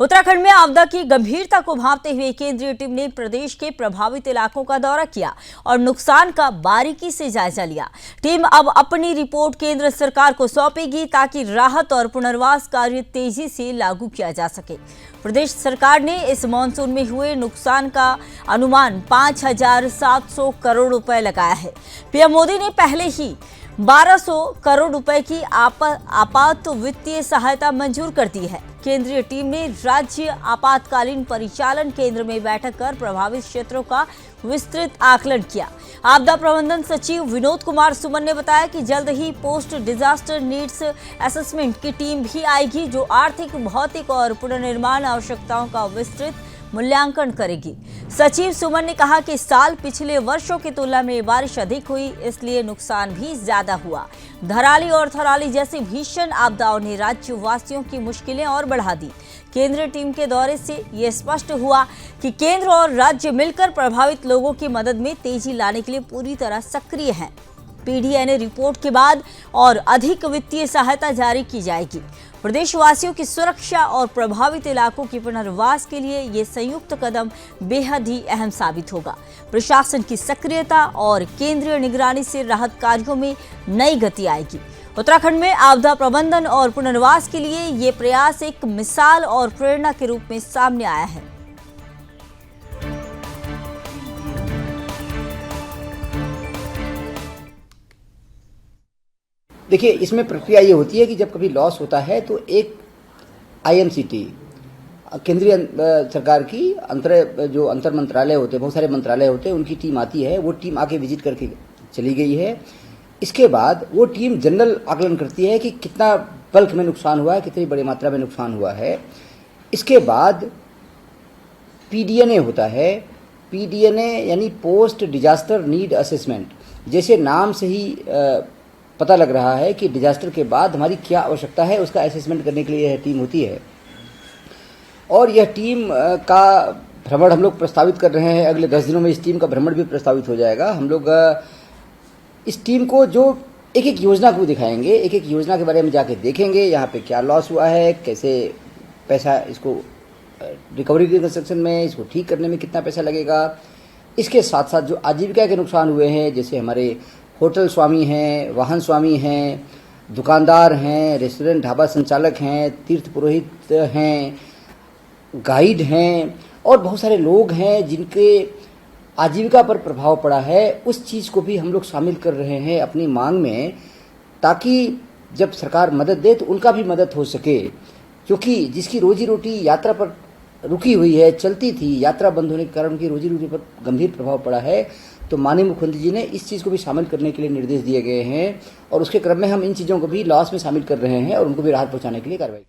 उत्तराखंड में आपदा की गंभीरता को भांपते हुए केंद्रीय टीम ने प्रदेश के प्रभावित इलाकों का दौरा किया और नुकसान का बारीकी से जायजा लिया। टीम अब अपनी रिपोर्ट केंद्र सरकार को सौंपेगी ताकि राहत और पुनर्वास कार्य तेजी से लागू किया जा सके। प्रदेश सरकार ने इस मानसून में हुए नुकसान का अनुमान 5,700 करोड़ रुपए लगाया है। पीएम मोदी ने पहले ही 1,200 करोड़ रुपए की आपात वित्तीय सहायता मंजूर कर दी है। केंद्रीय टीम ने राज्य आपातकालीन परिचालन केंद्र में बैठक कर प्रभावित क्षेत्रों का विस्तृत आकलन किया। आपदा प्रबंधन सचिव विनोद कुमार सुमन ने बताया कि जल्द ही पोस्ट डिजास्टर नीड्स असेसमेंट की टीम भी आएगी, जो आर्थिक, भौतिक और पुनर्निर्माण आवश्यकताओं का विस्तृत मूल्यांकन करेगी। सचिव सुमन ने कहा कि इस साल पिछले वर्षों की तुलना में बारिश अधिक हुई, इसलिए नुकसान भी ज्यादा हुआ। धराली और थराली जैसी भीषण आपदाओं ने राज्यवासियों की मुश्किलें और बढ़ा दी। केंद्रीय टीम के दौरे से ये स्पष्ट हुआ कि केंद्र और राज्य मिलकर प्रभावित लोगों की मदद में तेजी लाने के लिए पूरी तरह सक्रिय हैं। पीडीएनए रिपोर्ट के बाद और अधिक वित्तीय सहायता जारी की जाएगी। प्रदेशवासियों की सुरक्षा और प्रभावित इलाकों के पुनर्वास के लिए ये संयुक्त कदम बेहद ही अहम साबित होगा। प्रशासन की सक्रियता और केंद्रीय निगरानी से राहत कार्यों में नई गति आएगी। उत्तराखंड में आपदा प्रबंधन और पुनर्वास के लिए ये प्रयास एक मिसाल और प्रेरणा के रूप में सामने आया है। देखिए, इसमें प्रक्रिया ये होती है कि जब कभी लॉस होता है तो एक आईएमसीटी, केंद्रीय सरकार की अंतर मंत्रालय होते हैं, बहुत सारे मंत्रालय होते हैं, उनकी टीम आती है। वो टीम आके विजिट करके चली गई है। इसके बाद वो टीम जनरल आकलन करती है कि कितना बल्क में नुकसान हुआ है, कितनी बड़ी मात्रा में नुकसान हुआ है। इसके बाद पीडीएनए होता है। पीडीएनए यानी पोस्ट डिजास्टर नीड असेसमेंट। जैसे नाम से ही पता लग रहा है कि डिजास्टर के बाद हमारी क्या आवश्यकता है, उसका असेसमेंट करने के लिए यह टीम होती है। और यह टीम का भ्रमण हम लोग प्रस्तावित कर रहे हैं। अगले 10 दिनों में इस टीम का भ्रमण भी प्रस्तावित हो जाएगा। हम लोग इस टीम को जो एक एक योजना को दिखाएंगे, एक एक योजना के बारे में जाके देखेंगे, यहाँ पे क्या लॉस हुआ है, कैसे पैसा इसको रिकवरी रिकंस्ट्रक्शन में, इसको ठीक करने में कितना पैसा लगेगा। इसके साथ साथ जो आजीविका के नुकसान हुए हैं, जैसे हमारे होटल स्वामी हैं, वाहन स्वामी हैं, दुकानदार हैं, रेस्टोरेंट ढाबा संचालक हैं, तीर्थ पुरोहित हैं, गाइड हैं और बहुत सारे लोग हैं जिनके आजीविका पर प्रभाव पड़ा है, उस चीज़ को भी हम लोग शामिल कर रहे हैं अपनी मांग में, ताकि जब सरकार मदद दे तो उनका भी मदद हो सके। क्योंकि जिसकी रोजी रोटी यात्रा पर रुकी हुई है, चलती थी, यात्रा बंद होने के कारण उनकी रोजी रोटी पर गंभीर प्रभाव पड़ा है। तो माननीय मुख्यमंत्री जी ने इस चीज़ को भी शामिल करने के लिए निर्देश दिए गए हैं और उसके क्रम में हम इन चीज़ों को भी लॉस में शामिल कर रहे हैं और उनको भी राहत पहुंचाने के लिए कार्रवाई